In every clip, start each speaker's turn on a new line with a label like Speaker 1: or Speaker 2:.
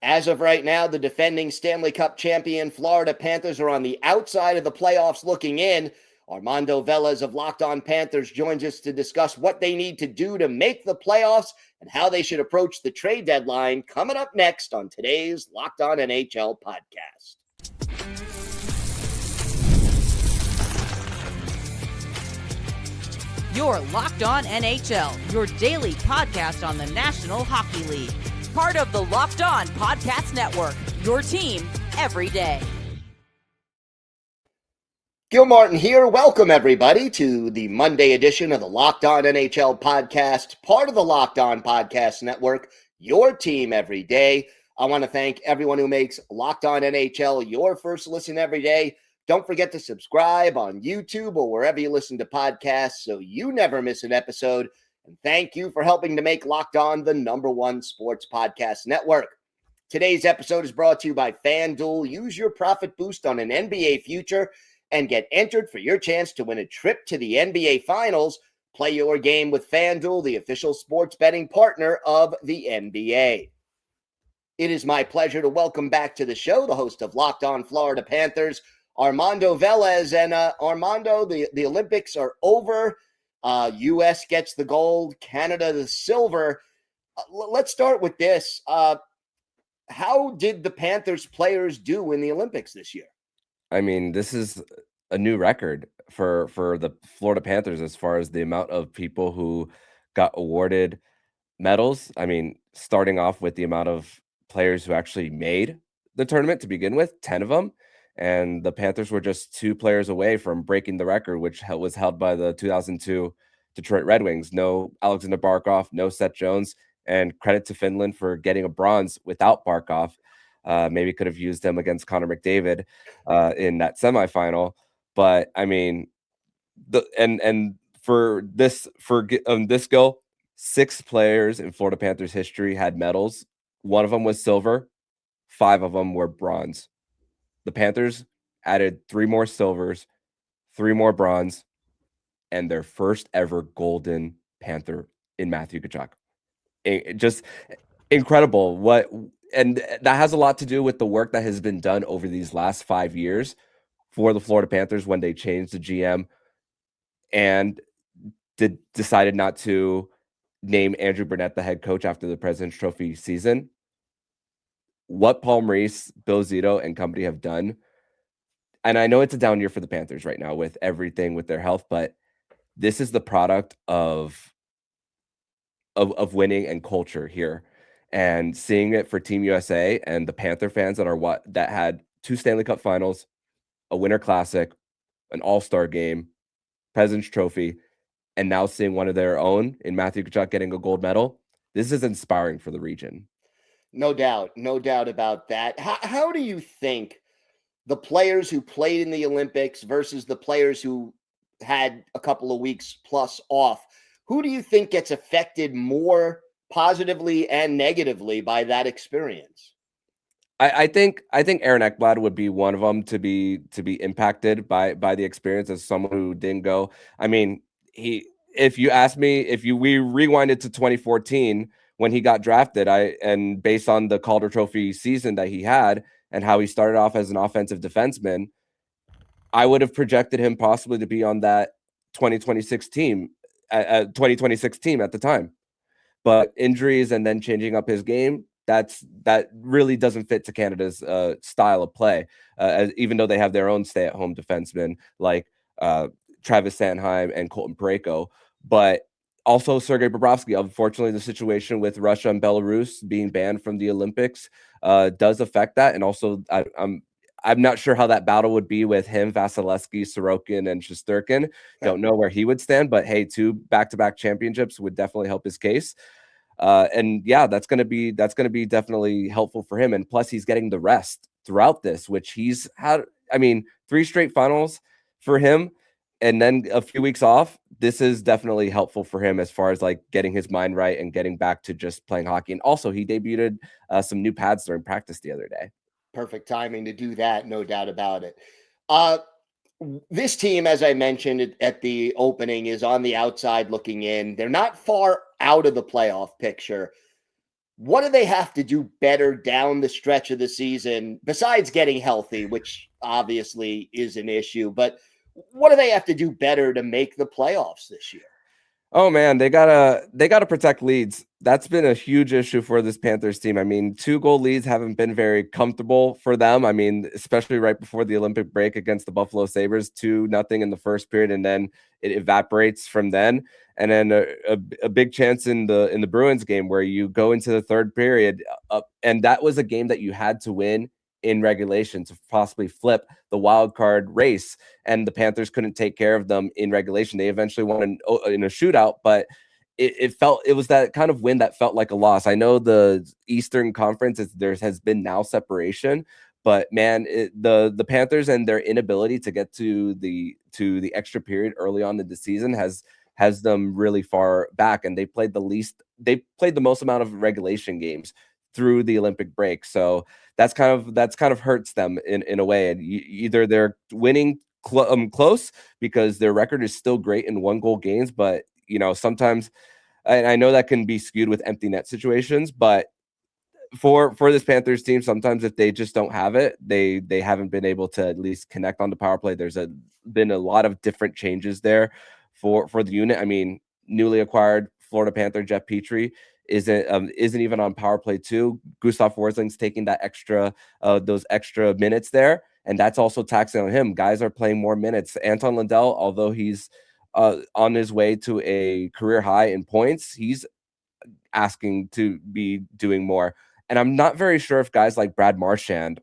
Speaker 1: As of right now, the defending Stanley Cup champion Florida Panthers are on the outside of the playoffs looking in. Armando Velez of Locked On Panthers joins us to discuss what they need to do to make the playoffs and how they should approach the trade deadline, coming up next on today's Locked On NHL podcast.
Speaker 2: You're Locked On NHL, your daily podcast on the National Hockey League. Part of the Locked On Podcast Network, your team every day.
Speaker 1: Gil Martin here. Welcome, everybody, to the Monday edition of the Locked On NHL podcast, part of the Locked On Podcast Network, your team every day. I want to thank everyone who makes Locked On NHL your first listen every day. Don't forget to subscribe on YouTube or wherever you listen to podcasts so you never miss an episode. And thank you for helping to make Locked On the #1 sports podcast network. Today's episode is brought to you by FanDuel. Use your profit boost on an NBA future and get entered for your chance to win a trip to the NBA Finals. Play your game with FanDuel, the official sports betting partner of the NBA. It is my pleasure to welcome back to the show the host of Locked On Florida Panthers, Armando Velez. And Armando, the Olympics are over. U.S. gets the gold, Canada the silver. Let's start with this. How did the Panthers players do in the Olympics this year?
Speaker 3: I mean, this is a new record for the Florida Panthers as far as the amount of people who got awarded medals. I mean, starting off with the amount of players who actually made the tournament to begin with, 10 of them. And the Panthers were just 2 players away from breaking the record, which was held by the 2002 Detroit Red Wings. No Alexander Barkov, no Seth Jones, and credit to Finland for getting a bronze without Barkov. Maybe could have used him against Connor McDavid in that semifinal. But I mean, for this goal, 6 players in Florida Panthers history had medals. 1 of them was silver, 5 of them were bronze. The Panthers added 3 more silvers, 3 more bronze, and their first ever golden Panther in Matthew Tkachuk. Just incredible. And that has a lot to do with the work that has been done over these last 5 years for the Florida Panthers when they changed the GM and decided not to name Andrew Burnett the head coach after the President's Trophy season. What Paul Maurice, Bill Zito, and company have done, and I know it's a down year for the Panthers right now with everything with their health, but this is the product of winning and culture here. And seeing it for Team USA and the Panther fans that had 2 Stanley Cup finals, a Winter Classic, an All-Star game, President's Trophy, and now seeing one of their own in Matthew Tkachuk getting a gold medal, this is inspiring for the region.
Speaker 1: No doubt about that. How do you think the players who played in the Olympics versus the players who had a couple of weeks plus off, who do you think gets affected more positively and negatively by that experience?
Speaker 3: I think Aaron Ekblad would be one of them to be impacted by the experience as someone who didn't go. I mean, if you ask me, we rewinded to 2014 when he got drafted, and based on the Calder Trophy season that he had and how he started off as an offensive defenseman, I would have projected him possibly to be on that 2026 team at the time. But injuries and then changing up his game, that really doesn't fit to Canada's style of play, even though they have their own stay-at-home defensemen like Travis Sanheim and Colton Parayko. But also Sergei Bobrovsky. Unfortunately, the situation with Russia and Belarus being banned from the Olympics does affect that. And also, I'm not sure how that battle would be with him, Vasilevsky, Sorokin, and Shesterkin. Don't know where he would stand, but hey, 2 back-to-back championships would definitely help his case. And yeah, that's going to be definitely helpful for him. And plus, he's getting the rest throughout this, which he's had. I mean, 3 straight finals for him, and then a few weeks off. This is definitely helpful for him as far as like getting his mind right and getting back to just playing hockey. And also, he debuted some new pads during practice the other day.
Speaker 1: Perfect timing to do that, no doubt about it. This team, as I mentioned at the opening, is on the outside looking in. They're not far out of the playoff picture. what do they have to do better down the stretch of the season besides getting healthy, which obviously is an issue, but what do they have to do better to make the playoffs this year?
Speaker 3: Oh man, they gotta protect leads. That's been a huge issue for this Panthers team. I mean, 2-goal leads haven't been very comfortable for them. I mean, especially right before the Olympic break against the Buffalo Sabres, 2-0 in the first period, and then it evaporates from then. And then a big chance in the Bruins game where you go into the third period, and that was a game that you had to win in regulation to possibly flip the wild card race, and the Panthers couldn't take care of them in regulation. They eventually won in a shootout, but it was that kind of win that felt like a loss. I know the Eastern Conference there has been now separation, but man, the Panthers and their inability to get to the extra period early on in the season has them really far back, and they played the most amount of regulation games through the Olympic break. So that's kind of hurts them in a way. And either they're winning close because their record is still great in 1-goal games, but sometimes, and I know that can be skewed with empty net situations, but for this Panthers team, sometimes if they just don't have it, they haven't been able to at least connect on the power play. There's been a lot of different changes there for the unit. I mean, newly acquired Florida Panther Jeff Petrie isn't even on power play too. Gustav Worsling's taking those extra minutes there, and that's also taxing on him. Guys are playing more minutes. Anton Lundell, although he's on his way to a career high in points, he's asking to be doing more. And I'm not very sure if guys like Brad Marchand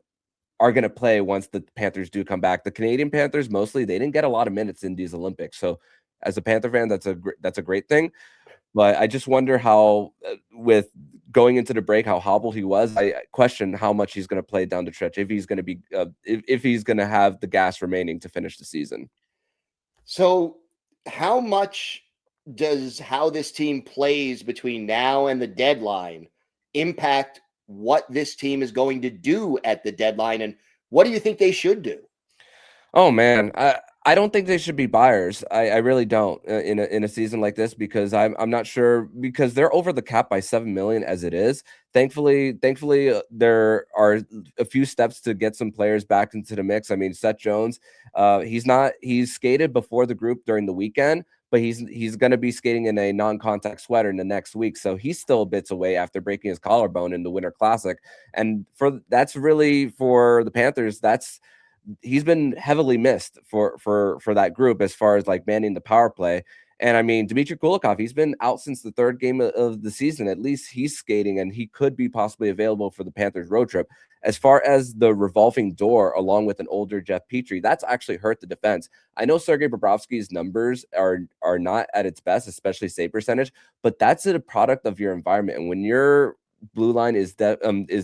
Speaker 3: are going to play once the Panthers do come back. The Canadian Panthers, mostly, they didn't get a lot of minutes in these Olympics. So as a Panther fan, that's a great thing. But I just wonder how, with going into the break, how hobbled he was. I question how much he's going to play down the stretch, if he's going to be, if he's going to have the gas remaining to finish the season.
Speaker 1: So how much does how this team plays between now and the deadline impact what this team is going to do at the deadline? And what do you think they should do?
Speaker 3: Oh man, I don't think they should be buyers. I really don't in a season like this, because I'm not sure, because they're over the cap by $7 million as it is. Thankfully, there are a few steps to get some players back into the mix. I mean, Seth Jones, he's skated before the group during the weekend, but he's going to be skating in a non-contact sweater in the next week, so he's still bits away after breaking his collarbone in the Winter Classic. And that's really for the Panthers. He's been heavily missed for that group as far as like manning the power play. And I mean, Dmitry Kulikov, he's been out since the third game of the season. At least he's skating, and he could be possibly available for the Panthers road trip. As far as the revolving door, along with an older Jeff Petrie, that's actually hurt the defense. I know Sergei Bobrovsky's numbers are not at its best, especially save percentage, but that's a product of your environment. And when your blue line is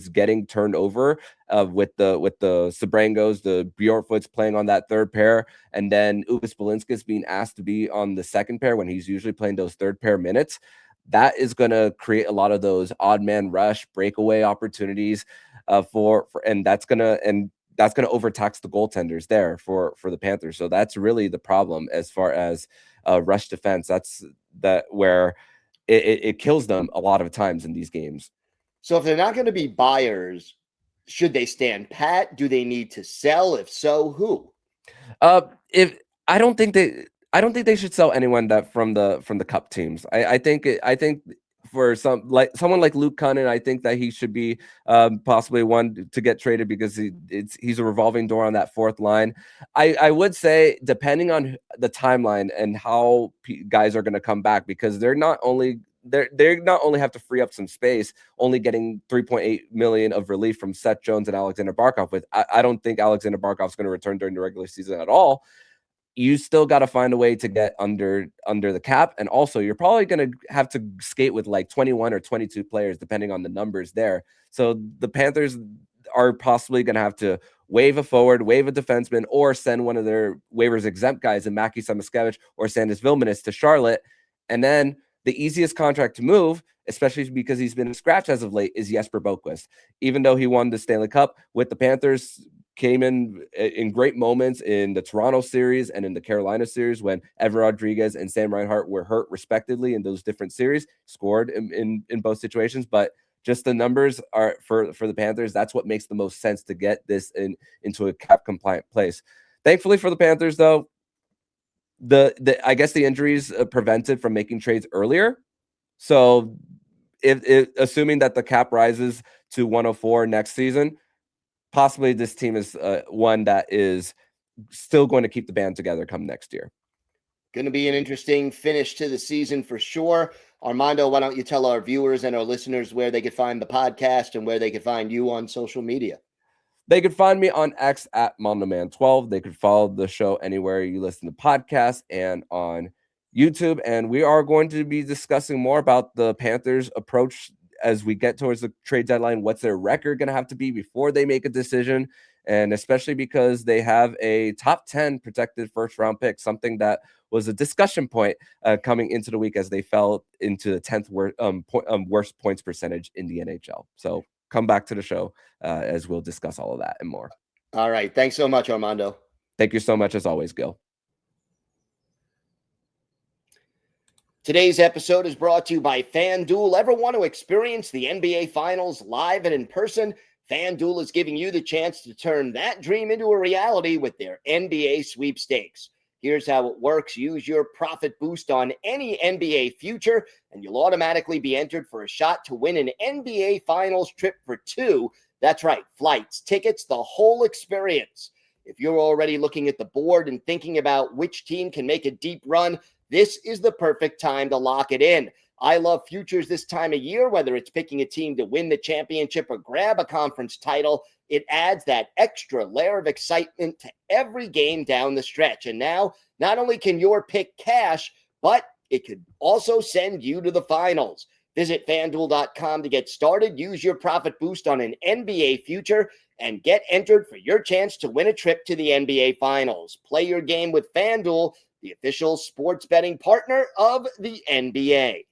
Speaker 3: getting turned over with the Sabrangos, the Bjorfoots playing on that third pair, and then Ukas Balinskis being asked to be on the second pair when he's usually playing those third pair minutes, that is going to create a lot of those odd man rush breakaway opportunities and that's going to overtax the goaltenders there for the Panthers. So that's really the problem as far as rush defense. That's where it kills them a lot of times in these games.
Speaker 1: So if they're not going to be buyers, should they stand pat? Do they need to sell? If so, who?
Speaker 3: If I don't think they should sell anyone that from the Cup teams. I think for someone like Luke Cunnin, I think that he should be possibly one to get traded, because he's a revolving door on that fourth line. I would say, depending on the timeline and how guys are going to come back, because they not only have to free up some space, only getting $3.8 million of relief from Seth Jones and Alexander Barkov. I don't think Alexander Barkov's going to return during the regular season at all. You still got to find a way to get under the cap. And also, you're probably going to have to skate with like 21 or 22 players, depending on the numbers there. So the Panthers are possibly going to have to waive a forward, waive a defenseman, or send one of their waivers exempt guys in Maki Samoskevich or Sandis Vilmanis to Charlotte. And then the easiest contract to move, especially because he's been a scratch as of late, is Jesper Boquist. Even though he won the Stanley Cup with the Panthers, came in great moments in the Toronto series and in the Carolina series when Evan Rodriguez and Sam Reinhart were hurt respectively in those different series, scored in both situations. But just the numbers are for the Panthers. That's what makes the most sense to get this into a cap compliant place. Thankfully for the Panthers, though, I guess the injuries prevented from making trades earlier. So if assuming that the cap rises to 104 next season, possibly this team is one that is still going to keep the band together come next year.
Speaker 1: Going to be an interesting finish to the season for sure. Armando, why don't you tell our viewers and our listeners where they could find the podcast and where they could find you on social media?
Speaker 3: They could find me on X at MondoMan12. They could follow the show anywhere you listen to podcasts and on YouTube. And we are going to be discussing more about the Panthers' approach as we get towards the trade deadline. What's their record going to have to be before they make a decision? And especially because they have a top 10 protected first round pick, something that was a discussion point coming into the week as they fell into the 10th worst points percentage in the NHL. So come back to the show as we'll discuss all of that and more.
Speaker 1: All right. Thanks so much, Armando.
Speaker 3: Thank you so much, as always, Gil.
Speaker 1: Today's episode is brought to you by FanDuel. Ever want to experience the NBA Finals live and in person? FanDuel is giving you the chance to turn that dream into a reality with their NBA sweepstakes. Here's how it works. Use your profit boost on any NBA future, and you'll automatically be entered for a shot to win an NBA Finals trip for two. That's right, flights, tickets, the whole experience. If you're already looking at the board and thinking about which team can make a deep run, this is the perfect time to lock it in. I love futures this time of year, whether it's picking a team to win the championship or grab a conference title. It adds that extra layer of excitement to every game down the stretch. And now, not only can your pick cash, but it could also send you to the finals. Visit FanDuel.com to get started. Use your profit boost on an NBA future and get entered for your chance to win a trip to the NBA Finals. Play your game with FanDuel, the official sports betting partner of the NBA.